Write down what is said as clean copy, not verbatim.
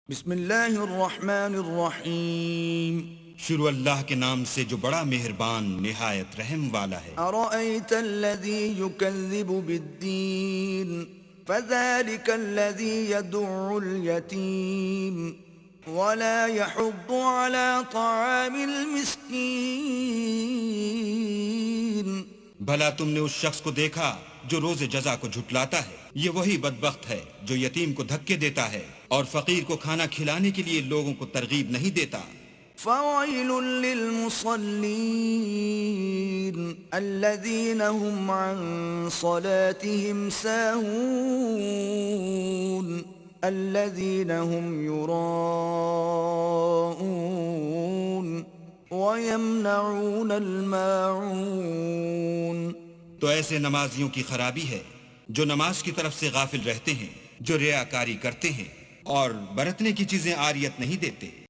بسم اللہ الرحمن الرحیم شروع اللہ کے نام سے جو بڑا مہربان نہایت رحم والا ہے۔ ارأیت الذی یکذب بالدین فذلک الذی یدع الیتیم ولا یحض علی طعام المسکین۔ بھلا تم نے اس شخص کو دیکھا جو روز جزا کو جھٹلاتا ہے؟ یہ وہی بدبخت ہے جو یتیم کو دھکے دیتا ہے اور فقیر کو کھانا کھلانے کے لیے لوگوں کو ترغیب نہیں دیتا۔ فویل للمصلین الذین هم عن صلاتهم ساہون الذین هم یراءون ویمنعون الماعون۔ تو ایسے نمازیوں کی خرابی ہے جو نماز کی طرف سے غافل رہتے ہیں، جو ریاکاری کرتے ہیں اور برتنے کی چیزیں عاریت نہیں دیتے۔